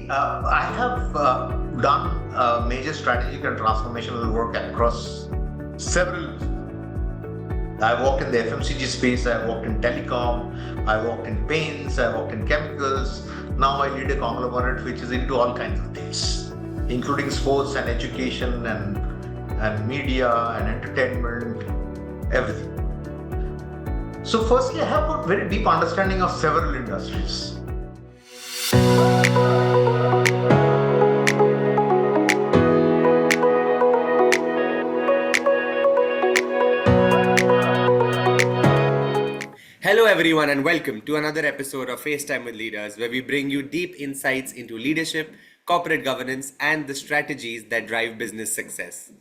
I have done major strategic and transformational work across several. I worked in the FMCG space, I worked in telecom, I worked in paints, I worked in chemicals. Now I lead a conglomerate which is into all kinds of things, including sports and education and media and entertainment, everything. So firstly, I have a very deep understanding of several industries. Hello, everyone, and welcome to another episode of FaceTime with Leaders, where we bring you deep insights into leadership, corporate governance, and the strategies that drive business success.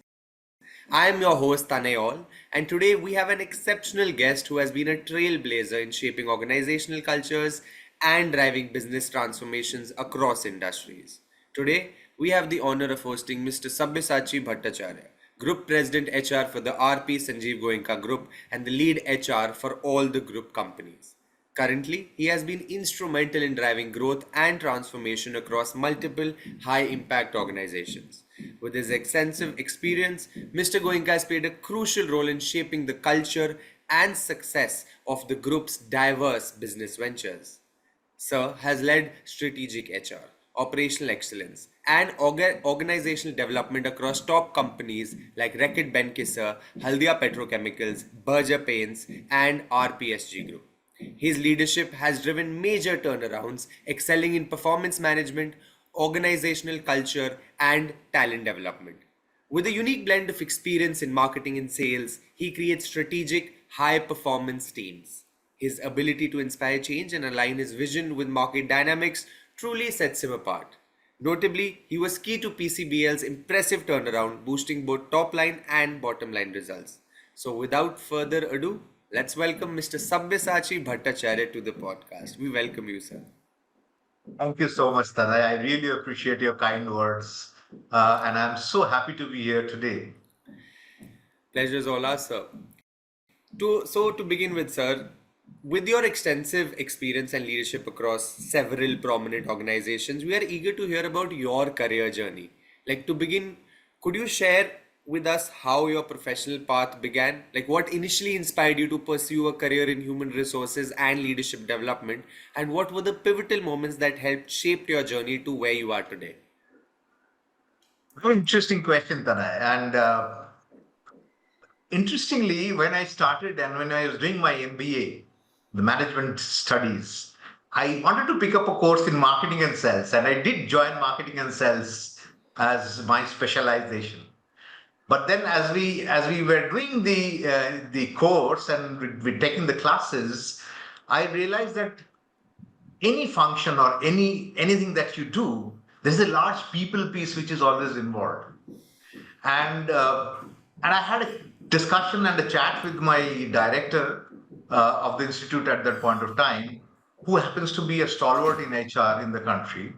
I am your host, Tanayol, and today we have an exceptional guest who has been a trailblazer in shaping organizational cultures and driving business transformations across industries. Today, we have the honor of hosting Mr. Sabyasachi Bhattacharya, Group President HR for the RP-Sanjiv Goenka Group and the lead HR for all the group companies. Currently, he has been instrumental in driving growth and transformation across multiple high-impact organizations. With his extensive experience, Mr. Goenka has played a crucial role in shaping the culture and success of the group's diverse business ventures. Sir has led strategic HR, operational excellence, and organizational development across top companies like Reckitt Colman, Haldia Petrochemicals, Berger Paints, and RPSG Group. His leadership has driven major turnarounds, excelling in performance management, organizational culture, and talent development. With a unique blend of experience in marketing and sales, he creates strategic, high performance teams. His ability to inspire change and align his vision with market dynamics truly sets him apart. Notably, he was key to PCBL's impressive turnaround, boosting both top line and bottom line results. So, without further ado, let's welcome Mr. Sabyasachi Bhattacharya to the podcast. We welcome you, sir. Thank you so much, Tanay. I really appreciate your kind words, and I'm so happy to be here today. Pleasure is all ours, sir. To begin with, sir, with your extensive experience and leadership across several prominent organizations, we are eager to hear about your career journey. Like to begin, could you share with us how your professional path began? Like what initially inspired you to pursue a career in human resources and leadership development, and what were the pivotal moments that helped shape your journey to where you are today? Very interesting question, Tanay. And interestingly, when I started and when I was doing my MBA, the management studies, I wanted to pick up a course in marketing and sales, and I did join marketing and sales as my specialization. But then, as we were doing the course and we taking the classes, I realized that any function or anything that you do, there's a large people piece which is always involved. And uh, and I had a discussion and a chat with my director of the institute at that point of time, who happens to be a stalwart in HR in the country,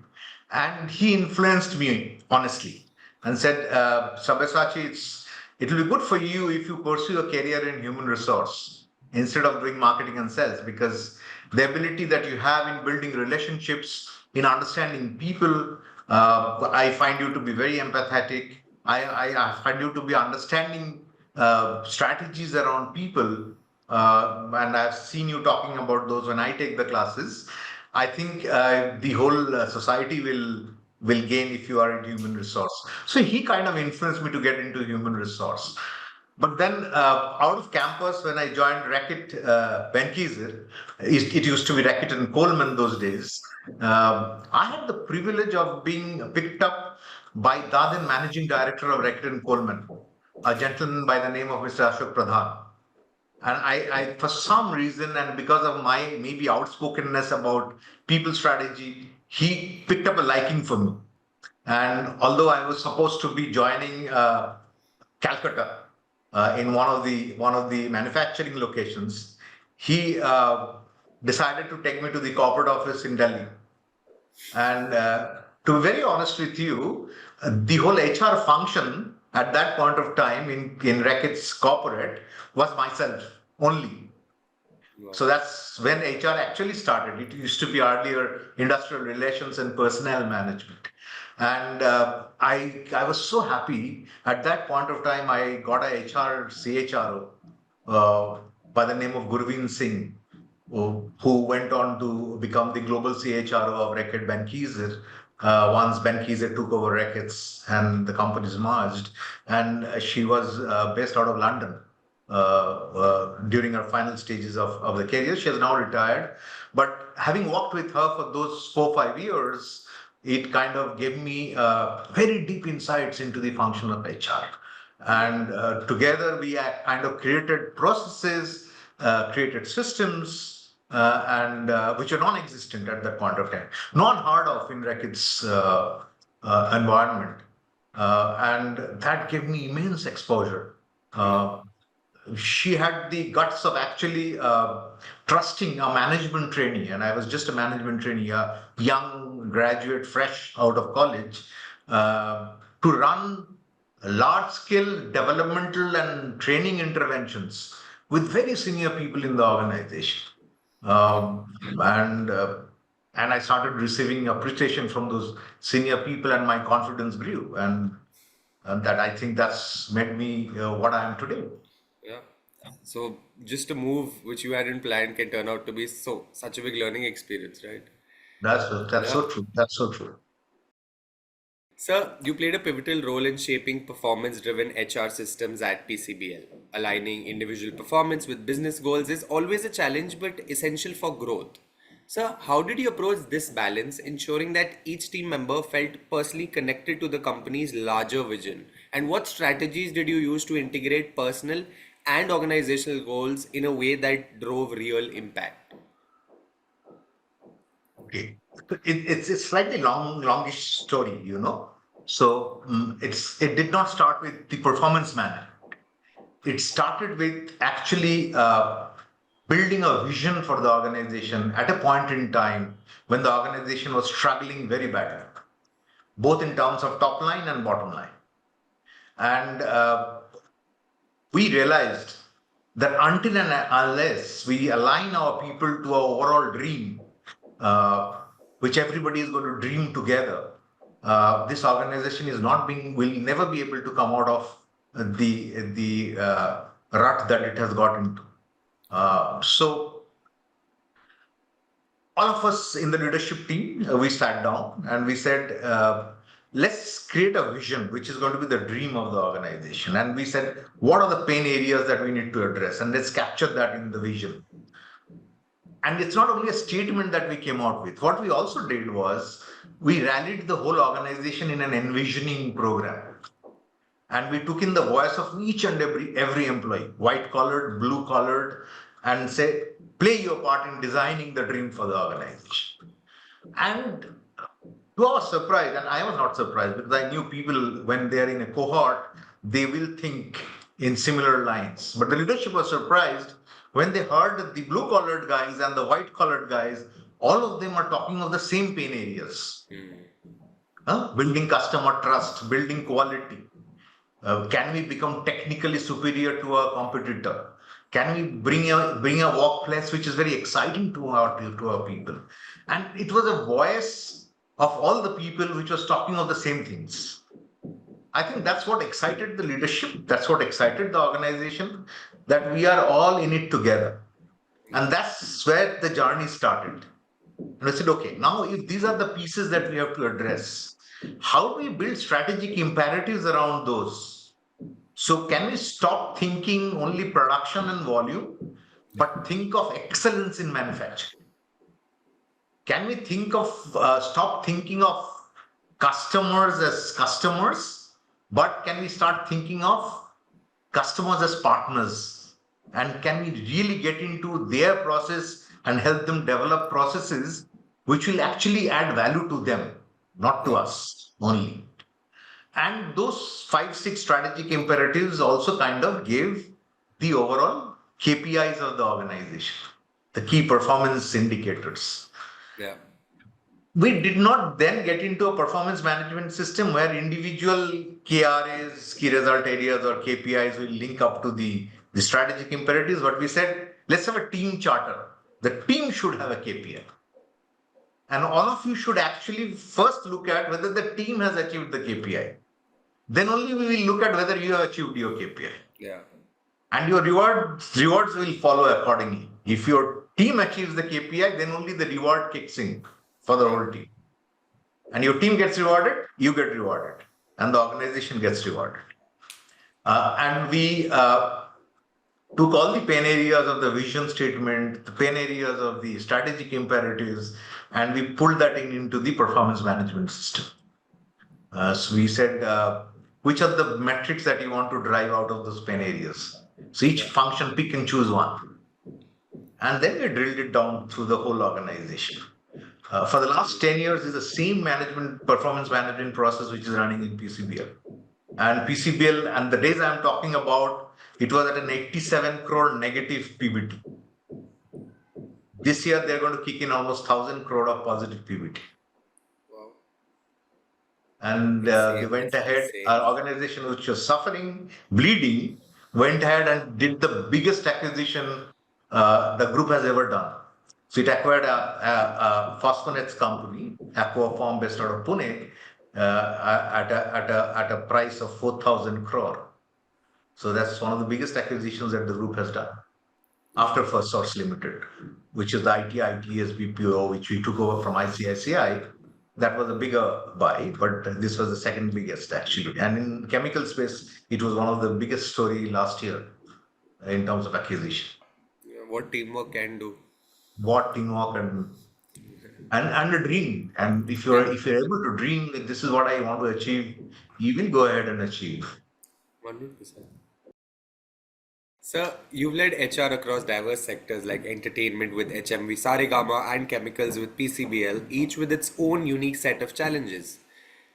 and he influenced me honestly and said, Sabyasachi, it will be good for you if you pursue a career in human resource instead of doing marketing and sales, because the ability that you have in building relationships, in understanding people, I find you to be very empathetic. I find you to be understanding strategies around people, and I've seen you talking about those when I take the classes. I think the whole society will gain if you are in human resource. So he kind of influenced me to get into human resource. But then out of campus, when I joined Reckitt Benckiser, it used to be Reckitt and Coleman those days. I had the privilege of being picked up by then managing director of Reckitt and Coleman, a gentleman by the name of Mr. Ashok Pradhan. And I, for some reason, and because of my maybe outspokenness about people strategy, he picked up a liking for me. And although I was supposed to be joining Calcutta in one of the manufacturing locations, he decided to take me to the corporate office in Delhi. And to be very honest with you, the whole HR function at that point of time in Reckitt's corporate was myself only. Wow. So that's when HR actually started. It used to be earlier industrial relations and personnel management. And I was so happy at that point of time. I got a HR CHRO by the name of Gurveen Singh, who went on to become the global CHRO of Reckitt Benckiser. Once Benckiser took over Reckitt's and the companies merged, and she was based out of London during her final stages of the career. She has now retired, but having worked with her for those 4 5 years, it kind of gave me very deep insights into the function of HR. And together we kind of created processes, created systems, and which are non-existent at that point of time, non-heard of in Reckitt's environment, and that gave me immense exposure. Uh, she had the guts of actually trusting a management trainee, and I was just a management trainee, a young graduate fresh out of college, to run large scale developmental and training interventions with very senior people in the organization. And I started receiving appreciation from those senior people, and my confidence grew. And that, I think, that's made me what I am today. Yeah. So just a move which you hadn't planned can turn out to be such a big learning experience, right? That's Yeah. so true. That's so true. Sir, you played a pivotal role in shaping performance-driven HR systems at PCBL. Aligning individual performance with business goals is always a challenge but essential for growth. Sir, how did you approach this balance, ensuring that each team member felt personally connected to the company's larger vision? And what strategies did you use to integrate personal and organizational goals in a way that drove real impact? Okay. It's a slightly longish story, you know. So it did not start with the performance management. It started with actually building a vision for the organization at a point in time when the organization was struggling very badly, both in terms of top line and bottom line. And we realized that until and unless we align our people to our overall dream, uh, which everybody is going to dream together, this organization is not being will never be able to come out of the rut that it has got into. So all of us in the leadership team, we sat down and we said, let's create a vision which is going to be the dream of the organization. And we said, what are the pain areas that we need to address? And let's capture that in the vision. And it's not only a statement that we came out with. What we also did was we rallied the whole organization in an envisioning program. And we took in the voice of each and every employee, white collared, blue collared, and say, play your part in designing the dream for the organization. And to our surprise, and I was not surprised because I knew people when they are in a cohort, they will think in similar lines. But the leadership was surprised when they heard that the blue collared guys and the white collared guys, all of them are talking of the same pain areas. Building customer trust, building quality. Can we become technically superior to our competitor? Can we bring a workplace which is very exciting to our people? And it was a voice of all the people which was talking of the same things. I think that's what excited the leadership. That's what excited the organization. That we are all in it together, and that's where the journey started. And I said, okay, now if these are the pieces that we have to address, how do we build strategic imperatives around those? So can we stop thinking only production and volume, but think of excellence in manufacturing? Can we think of stop thinking of customers as customers, but can we start thinking of customers as partners? And can we really get into their process and help them develop processes which will actually add value to them, not to us only? And those 5 6 strategic imperatives also kind of gave the overall KPIs of the organization, the key performance indicators. Yeah. We did not then get into a performance management system where individual KRAs, key result areas, or KPIs will link up to the strategic imperatives. But we said, let's have a team charter. The team should have a KPI. And all of you should actually first look at whether the team has achieved the KPI. Then only we will look at whether you have achieved your KPI. Yeah. And your rewards will follow accordingly. If your team achieves the KPI, then only the reward kicks in for the whole team. And your team gets rewarded, you get rewarded, and the organization gets rewarded. And we took all the pain areas of the vision statement, the pain areas of the strategic imperatives, and we pulled that into the performance management system. So we said, which are the metrics that you want to drive out of those pain areas? So each function, pick and choose one. And then we drilled it down through the whole organization. For the last 10 years, is the same performance management process which is running in PCBL. And PCBL, and the days I'm talking about, it was at an 87 crore negative PBT. This year, they're going to kick in almost 1,000 crore of positive PBT. Wow. And they went ahead, our organization, which was suffering, bleeding, went ahead and did the biggest acquisition the group has ever done. So it acquired a phosphonates company, Aquaform, based out of Pune, at a price of 4,000 crore. So that's one of the biggest acquisitions that the group has done after First Source Limited, which is the ITS BPO, which we took over from ICICI. That was a bigger buy, but this was the second biggest actually. And in chemical space, it was one of the biggest story last year in terms of acquisition. What teamwork can do. What teamwork and a dream. And if you're able to dream that this is what I want to achieve, you will go ahead and achieve. 100%. Sir, you've led HR across diverse sectors like entertainment with HMV Saregama and chemicals with PCBL, each with its own unique set of challenges.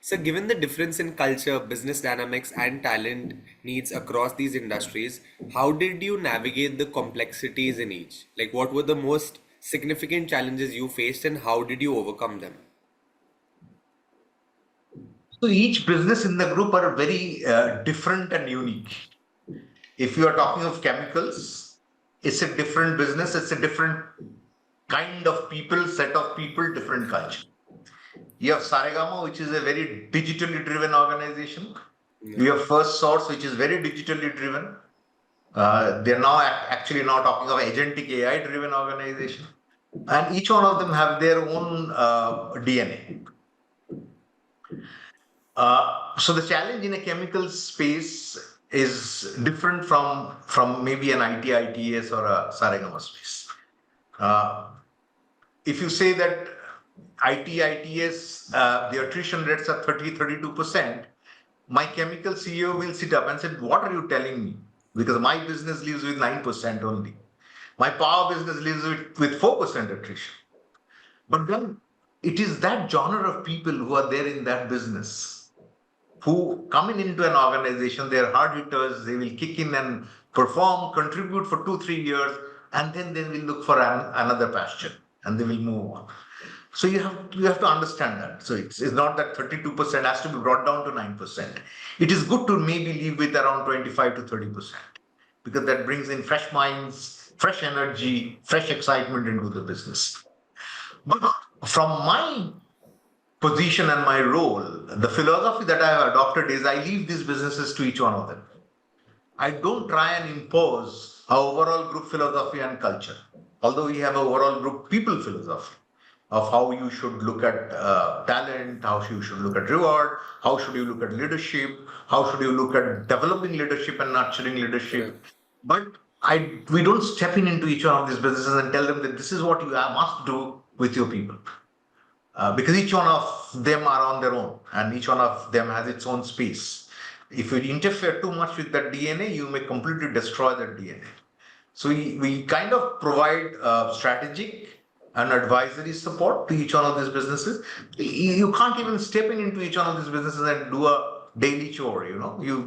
So, given the difference in culture, business dynamics, and talent needs across these industries, how did you navigate the complexities in each? Like, what were the most significant challenges you faced, and how did you overcome them? So, each business in the group are very different and unique. If you are talking of chemicals, it's a different business, it's a different kind of people, set of people, different culture. You have Saregama, which is a very digitally driven organization. You have First Source, which is very digitally driven. They're now actually now talking of agentic AI driven organization. And each one of them have their own DNA. So the challenge in a chemical space is different from maybe an ITS or a Saregama space. If you say that ITS, the attrition rates are 32%, my chemical CEO will sit up and say, what are you telling me? Because my business lives with 9% only. My power business lives with 4% attrition. But then it is that genre of people who are there in that business, who coming into an organization, they're hard hitters, they will kick in and perform, contribute for 2-3 years, and then they will look for another pasture and they will move on. So you have to understand that. So it's not that 32% has to be brought down to 9%. It is good to maybe leave with around 25 to 30%, because that brings in fresh minds, fresh energy, fresh excitement into the business. But from my position and my role, the philosophy that I have adopted is I leave these businesses to each one of them. I don't try and impose our overall group philosophy and culture, although we have an overall group people philosophy of how you should look at talent, how you should look at reward, how should you look at leadership, how should you look at developing leadership and nurturing leadership. But we don't step into each one of these businesses and tell them that this is what you must do with your people. Because each one of them are on their own and each one of them has its own space. If you interfere too much with that DNA, you may completely destroy that DNA. So we kind of provide strategic and advisory support to each one of these businesses. You can't even step into each one of these businesses and do a daily chore,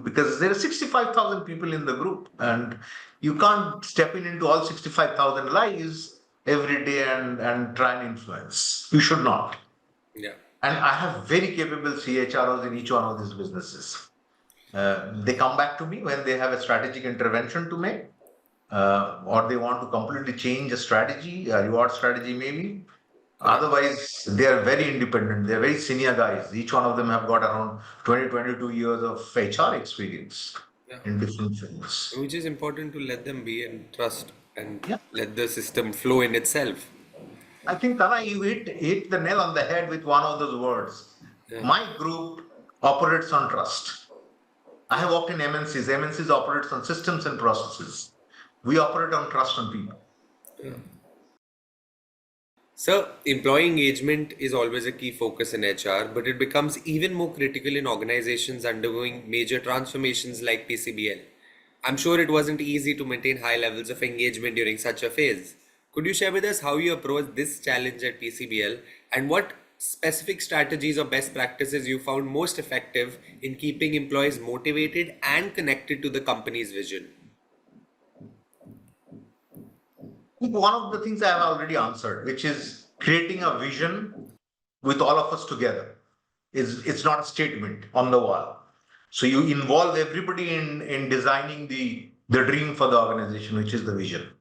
because there are 65,000 people in the group and you can't step into all 65,000 lives every day and try and influence. You should not. Yeah. And I have very capable CHROs in each one of these businesses. They come back to me when they have a strategic intervention to make. or they want to completely change a strategy, a reward strategy maybe. Correct. Otherwise, they are very independent. They're very senior guys. Each one of them have got around 20, 22 years of HR experience Yeah. in different fields. Which is important to let them be and trust and Yeah. let the system flow in itself. I think, Tana, you hit the nail on the head with one of those words. Yeah. My group operates on trust. I have worked in MNCs. MNCs operates on systems and processes. We operate on trust on people. So, employee engagement is always a key focus in HR, but it becomes even more critical in organizations undergoing major transformations like PCBL. I'm sure it wasn't easy to maintain high levels of engagement during such a phase. Could you share with us how you approached this challenge at PCBL and what specific strategies or best practices you found most effective in keeping employees motivated and connected to the company's vision? One of the things I have already answered, which is creating a vision with all of us together. It's not a statement on the wall. So you involve everybody in designing the dream for the organization, which is the vision,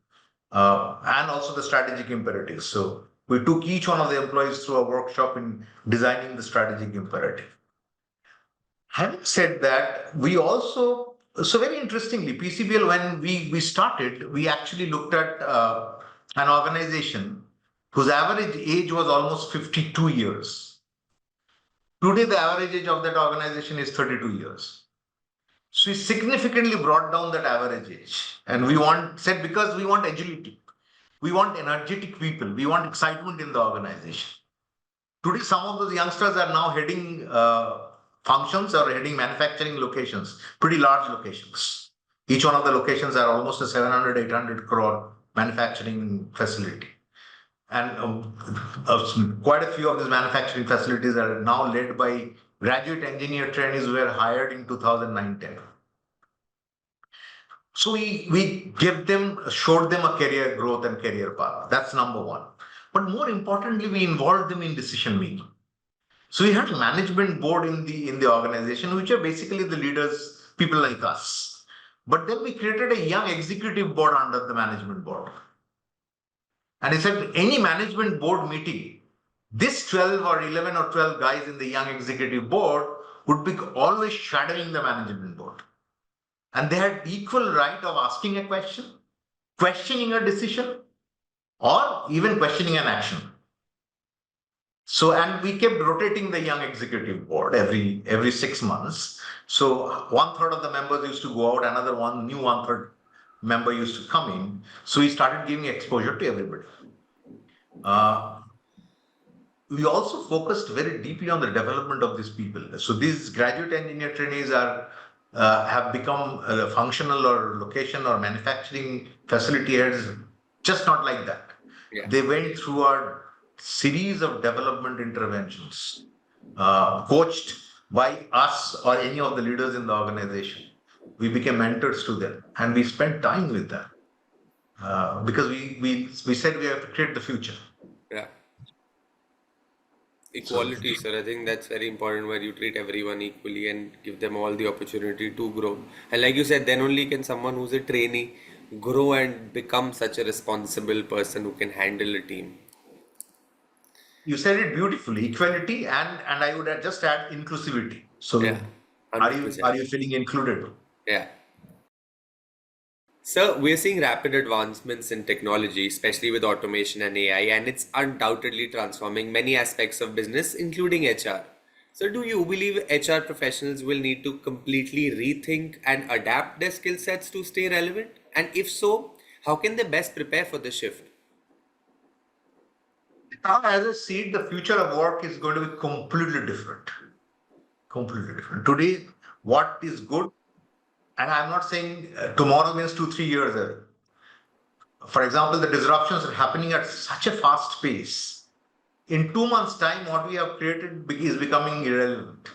and also the strategic imperatives. So we took each one of the employees through a workshop in designing the strategic imperative. Having said that, we also, so very interestingly, PCBL, when we started, we actually looked at an organization whose average age was almost 52 years. Today, the average age of that organization is 32 years. So we significantly brought down that average age. And said because we want agility, we want energetic people, we want excitement in the organization. Today, some of those youngsters are now heading functions or heading manufacturing locations, pretty large locations. Each one of the locations are almost a 700, 800 crore manufacturing facility. And quite a few of these manufacturing facilities are now led by graduate engineer trainees who were hired in 2009-10. So we showed them a career growth and career path. That's number one. But more importantly, we involved them in decision making. So we had a management board in the organization, which are basically the leaders, people like us. But then we created a young executive board under the management board. And he said, any management board meeting, this 12 or 11 or 12 guys in the young executive board would be always shadowing the management board. And they had equal right of asking a question, questioning a decision, or even questioning an action. So, and we kept rotating the young executive board every 6 months. So 1/3 of the members used to go out, another one third member used to come in. So we started giving exposure to everybody. We also focused very deeply on the development of these people. So these graduate engineer trainees have become functional or location or manufacturing facility heads, just not like that. Yeah. They went through a series of development interventions, coached by us or any of the leaders in the organization. We became mentors to them, and we spent time with them because we said we have to create the future. Yeah. So Equality, sir. I think that's very important where you treat everyone equally and give them all the opportunity to grow. And like you said, then only can someone who's a trainee grow and become such a responsible person who can handle a team. you said it beautifully, equality, and I would just add inclusivity. So Yeah, are 100%. you feeling included? Yeah. So we're seeing rapid advancements in technology, especially with automation and AI, and it's undoubtedly transforming many aspects of business, including HR. So do you believe HR professionals will need to completely rethink and adapt their skill sets to stay relevant? And if so, how can they best prepare for the shift? Now, as I see it, the future of work is going to be completely different. Completely different. Today, what is good, and I'm not saying tomorrow means 2, 3 years ago. For example, the disruptions are happening at such a fast pace. In 2 months' time, what we have created is becoming irrelevant.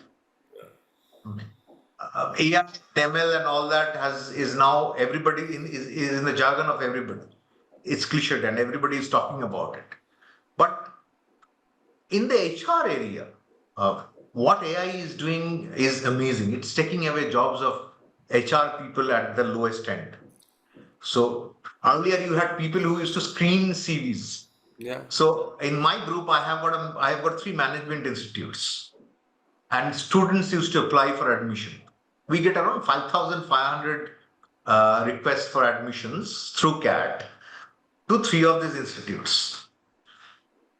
AI, ML, and all that is now everybody is in the jargon of everybody. It's cliched and everybody is talking about it. But in the HR area, what AI is doing is amazing. It's taking away jobs of HR people at the lowest end. So earlier you had people who used to screen CVs. Yeah. So in my group, I have got three management institutes, and students used to apply for admission. We get around 5,500 requests for admissions through CAT to three of these institutes.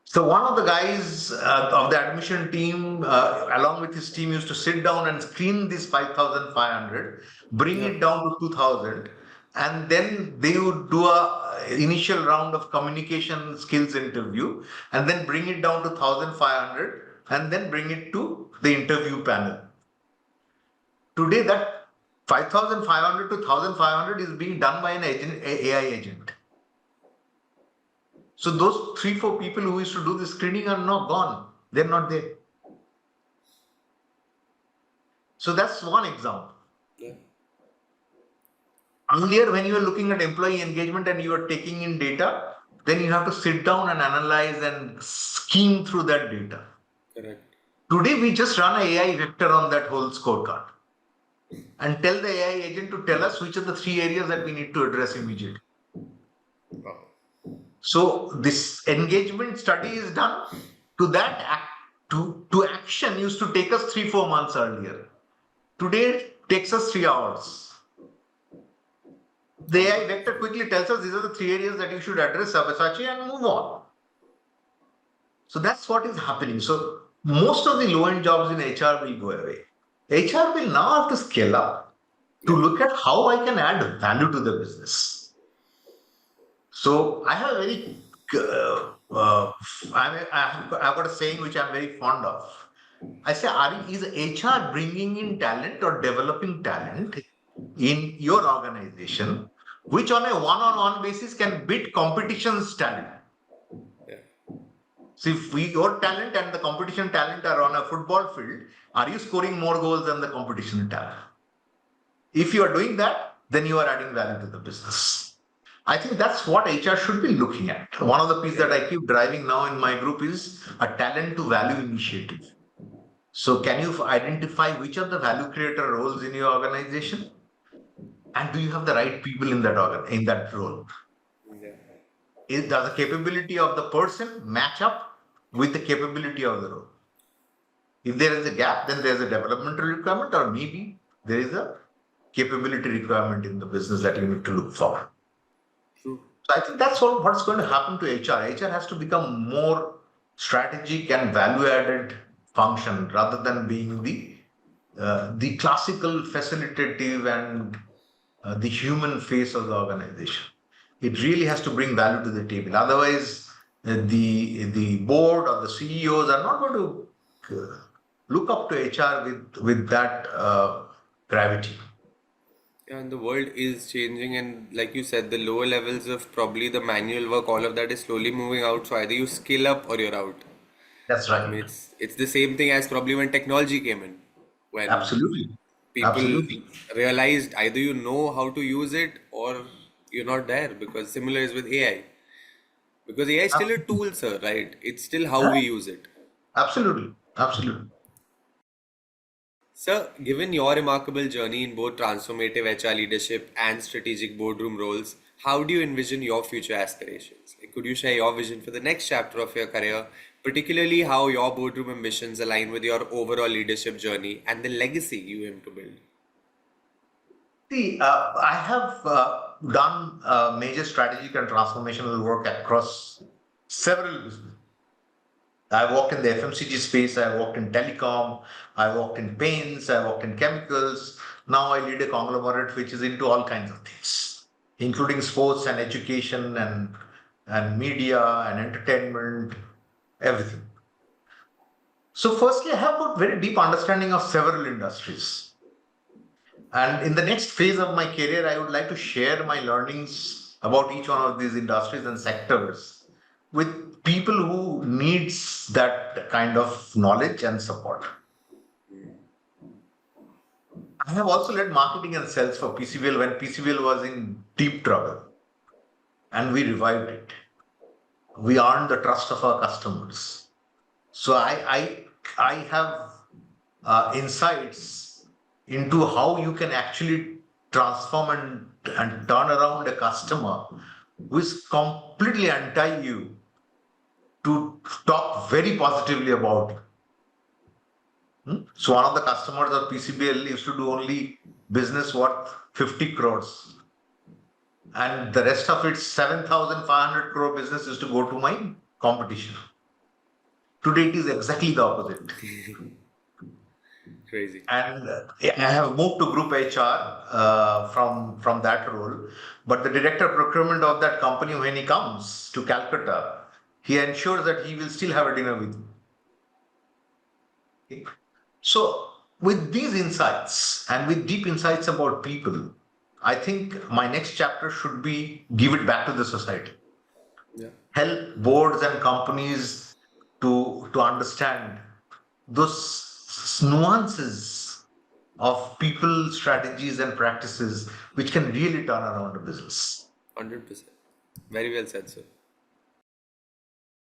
So one of the guys of the admission team, along with his team, used to sit down and screen these 5,500, bring Yeah. it down to 2,000, and then they would do a initial round of communication skills interview, and then bring it down to 1,500, and then bring it to the interview panel. Today, that 5,500 to 1,500 is being done by an agent, AI agent. So those three, four people who used to do the screening are now gone. They're not there. So that's one example. Yeah. Earlier, when you were looking at employee engagement and you were taking in data, then you have to sit down and analyze and scheme through that data. Correct. Today, we just run an AI vector on that whole scorecard and tell the AI agent to tell us which are the three areas that we need to address immediately. Wow. So this engagement study is done. To that to action used to take us 3-4 months earlier. Today it takes us 3 hours. The AI vector quickly tells us these are the three areas that you should address, Sabyasachi, and move on. So that's what is happening. So most of the low-end jobs in HR will go away. HR will now have to scale up to look at how I can add value to the business. So I have a very, I've got a saying which I'm very fond of. I say, is HR bringing in talent or developing talent in your organization, which on a one-on-one basis can beat competition's talent? Yeah. So if your talent and the competition talent are on a football field, are you scoring more goals than the competition talent? If you are doing that, then you are adding value to the business. I think that's what HR should be looking at. One of the pieces that I keep driving now in my group is a talent to value initiative. So can you identify which are the value creator roles in your organization? And do you have the right people in that role? Does the capability of the person match up with the capability of the role? If there is a gap, then there's a developmental requirement, or maybe there is a capability requirement in the business that you need to look for. True. So I think that's what's going to happen to HR. HR has to become more strategic and value-added function rather than being the classical facilitative and the human face of the organization. It really has to bring value to the table. Otherwise, the board or the CEOs are not going to look up to HR with that gravity. Yeah, and the world is changing, and like you said, the lower levels of probably the manual work, all of that is slowly moving out. So either you skill up or you're out. That's I right. mean, it's the same thing as probably when technology came in, when Absolutely. people Absolutely. realized either you know how to use it or you're not there. Because similar is with AI. Because AI is still a Absolutely. tool, sir, right? It's still how Huh? we use it. Absolutely. Absolutely. Sir, given your remarkable journey in both transformative HR leadership and strategic boardroom roles, how do you envision your future aspirations? Like, could you share your vision for the next chapter of your career, particularly how your boardroom ambitions align with your overall leadership journey and the legacy you aim to build? See, I have done major strategic and transformational work across several businesses. I worked in the FMCG space, I worked in telecom, I worked in paints, I worked in chemicals. Now I lead a conglomerate which is into all kinds of things, including sports and education and media and entertainment, everything. So, firstly, I have got very deep understanding of several industries. And in the next phase of my career, I would like to share my learnings about each one of these industries and sectors with people who needs that kind of knowledge and support. I have also led marketing and sales for PCBL when PCBL was in deep trouble, and we revived it. We earned the trust of our customers. So I have insights into how you can actually transform and turn around a customer who is completely anti you to talk very positively about you. So one of the customers of PCBL used to do only business worth 50 crores. And the rest of its 7,500 crore business used to go to my competition. Today it is exactly the opposite. Crazy. And I have moved to group HR from that role. But the director of procurement of that company, when he comes to Calcutta, he ensures that he will still have a dinner with me. Okay? So, with these insights and with deep insights about people, I think my next chapter should be give it back to the society. Yeah. Help boards and companies to understand those nuances of people, strategies, and practices which can really turn around a business. 100%. Very well said, sir.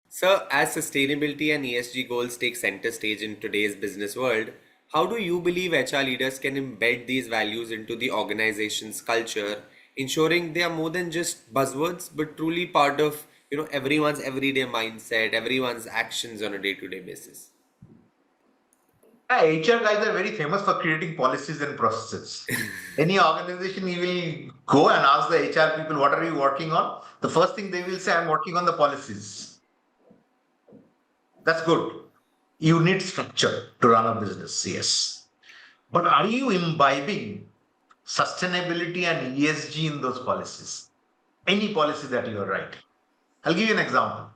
So, as sustainability and ESG goals take center stage in today's business world, how do you believe HR leaders can embed these values into the organization's culture, ensuring they are more than just buzzwords, but truly part of everyone's everyday mindset, everyone's actions on a day-to-day basis? Yeah, HR guys are very famous for creating policies and processes. Any organization, you will go and ask the HR people, what are you working on? The first thing they will say, I'm working on the policies. That's good. You need structure to run a business, yes. But are you imbibing sustainability and ESG in those policies? Any policy that you are writing. I'll give you an example.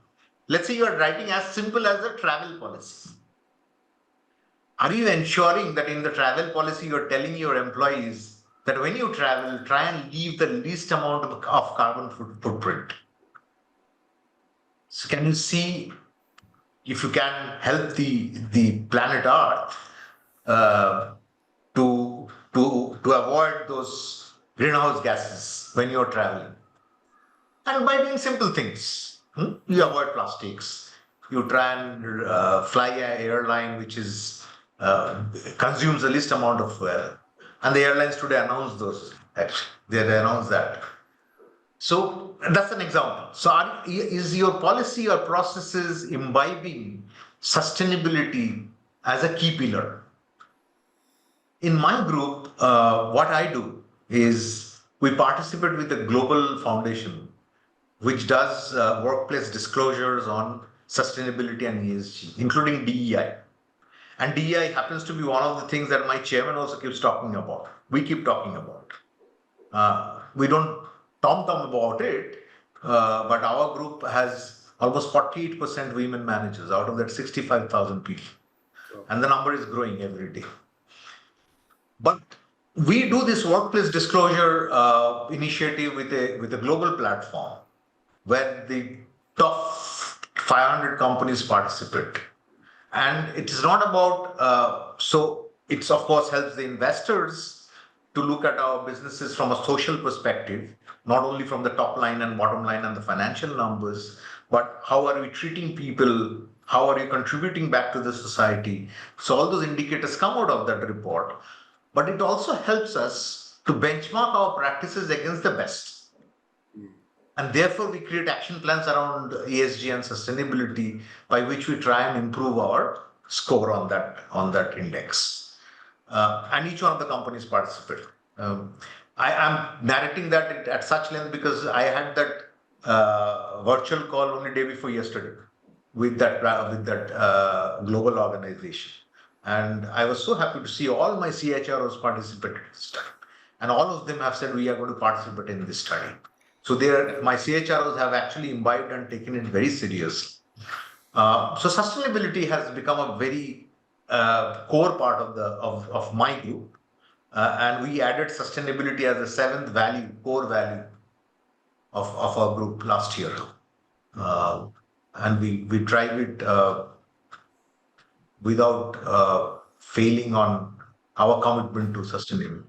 Let's say you are writing as simple as a travel policy. Are you ensuring that in the travel policy you're telling your employees that when you travel, try and leave the least amount of carbon footprint? So can you see if you can help the planet Earth uh, to avoid those greenhouse gases when you're traveling? And by doing simple things, you avoid plastics. You try and fly an airline which is consumes the least amount of fuel. And the airlines today announce those. Actually, they announce that. So that's an example. So is your policy or processes imbibing sustainability as a key pillar? In my group, what I do is we participate with a global foundation which does workplace disclosures on sustainability and ESG, including DEI. And DEI happens to be one of the things that my chairman also keeps talking about. We keep talking about. We don't tom-tom about it, but our group has almost 48% women managers out of that 65,000 people. And the number is growing every day. But we do this workplace disclosure initiative with a global platform where the top 500 companies participate. And it is not about, so it's of course helps the investors to look at our businesses from a social perspective, not only from the top line and bottom line and the financial numbers, but how are we treating people? How are you contributing back to the society? So all those indicators come out of that report. But it also helps us to benchmark our practices against the best. And therefore, we create action plans around ESG and sustainability by which we try and improve our score on that index. And each one of the companies participate. I am narrating that at such length because I had that virtual call only day before yesterday with that global organization. And I was so happy to see all my CHROs participated in this study. And all of them have said we are going to participate in this study. So my CHROs have actually imbibed and taken it very seriously. So sustainability has become a very core part of my group, and we added sustainability as a seventh core value of our group last year, and we drive it without failing on our commitment to sustainability.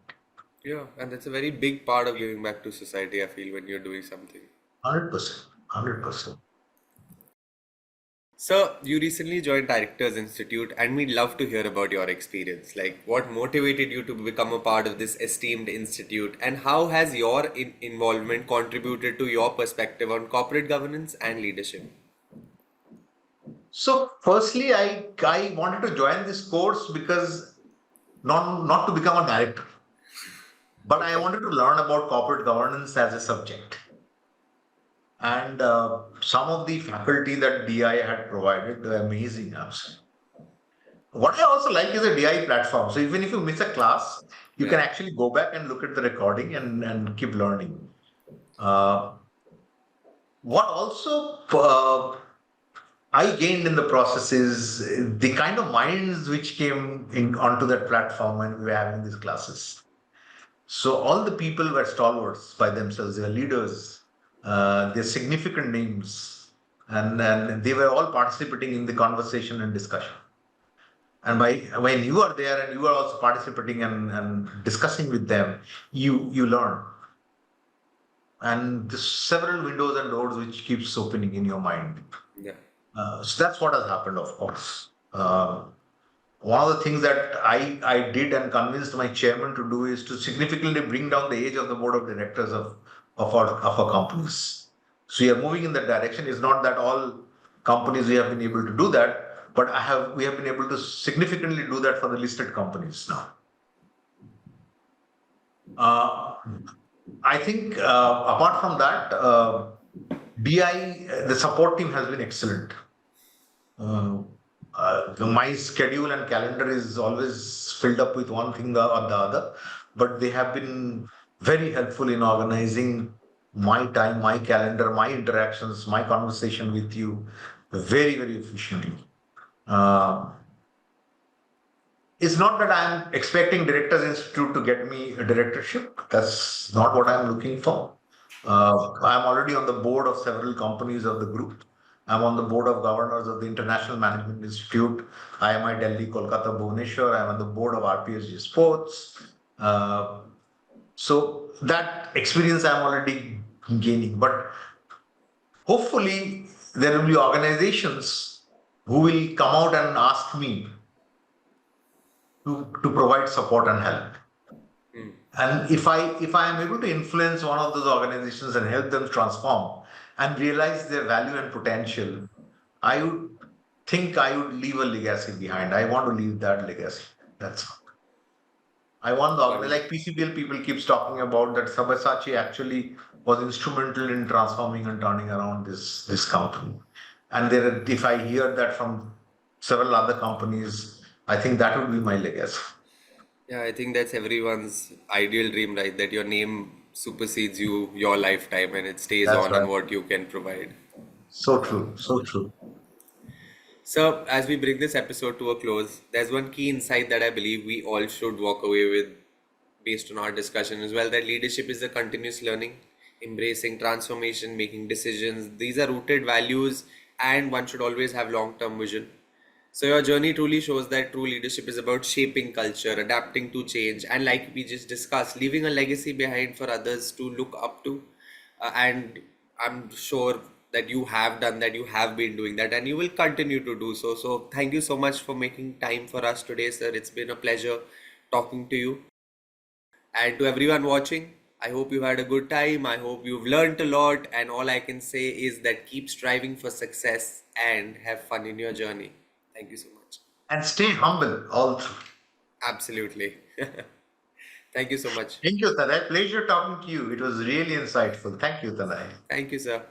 Yeah, and that's a very big part of giving back to society, I feel, when you're doing something. 100%, 100%. So, you recently joined Directors Institute, and we'd love to hear about your experience. Like, what motivated you to become a part of this esteemed institute, and how has your involvement contributed to your perspective on corporate governance and leadership? So, firstly, I wanted to join this course because not to become a director, but I Okay. wanted to learn about corporate governance as a subject. And some of the faculty that DI had provided were amazing. Absolutely. What I also like is a DI platform. So even if you miss a class, you can Yeah. actually go back and look at the recording and keep learning. Uh, what also I gained in the process is the kind of minds which came in onto that platform when we were having these classes. So all the people were stalwarts by themselves. They were leaders. They're significant names, and they were all participating in the conversation and discussion. And by when you are there and you are also participating and discussing with them, you learn. And there's several windows and doors which keeps opening in your mind. Yeah. So that's what has happened, of course. One of the things that I did and convinced my chairman to do is to significantly bring down the age of the board of directors of our companies. So we are moving in that direction. It's not that all companies we have been able to do that, but we have been able to significantly do that for the listed companies now. Uh, I think apart from that, BI, the support team has been excellent. Uh, my schedule and calendar is always filled up with one thing or the other, but they have been very helpful in organizing my time, my calendar, my interactions, my conversation with you very, very efficiently. Uh, it's not that I'm expecting Directors Institute to get me a directorship. That's not what I'm looking for. I'm already on the board of several companies of the group. I'm on the board of governors of the International Management Institute, IMI Delhi, Kolkata, Bhubaneswar. I'm on the board of RPSG Sports. Uh, so that experience I'm already gaining. But hopefully, there will be organizations who will come out and ask me to provide support and help. Hmm. And if I am able to influence one of those organizations and help them transform and realize their value and potential, I would think I would leave a legacy behind. I want to leave that legacy. That's all. I want Wonderful. like PCBL people keeps talking about that Sabyasachi actually was instrumental in transforming and turning around this company. And if I hear that from several other companies, I think that would be my legacy. Yeah, I think that's everyone's ideal dream, right? That your name supersedes you, your lifetime, and it stays That's on in right. what you can provide. So true. So true. So, as we bring this episode to a close, there's one key insight that I believe we all should walk away with based on our discussion as well, that leadership is a continuous learning, embracing transformation, making decisions. These are rooted values, and one should always have long term vision. So, your journey truly shows that true leadership is about shaping culture, adapting to change, and like we just discussed, leaving a legacy behind for others to look up to. And I'm sure that you have done that, you have been doing that, and you will continue to do so. So, thank you so much for making time for us today, sir. It's been a pleasure talking to you. And to everyone watching, I hope you had a good time. I hope you've learned a lot. And all I can say is that keep striving for success and have fun in your journey. Thank you so much. And stay humble all through. Absolutely. Thank you so much. Thank you, Tanay. Pleasure talking to you. It was really insightful. Thank you, Tanay. Thank you, sir.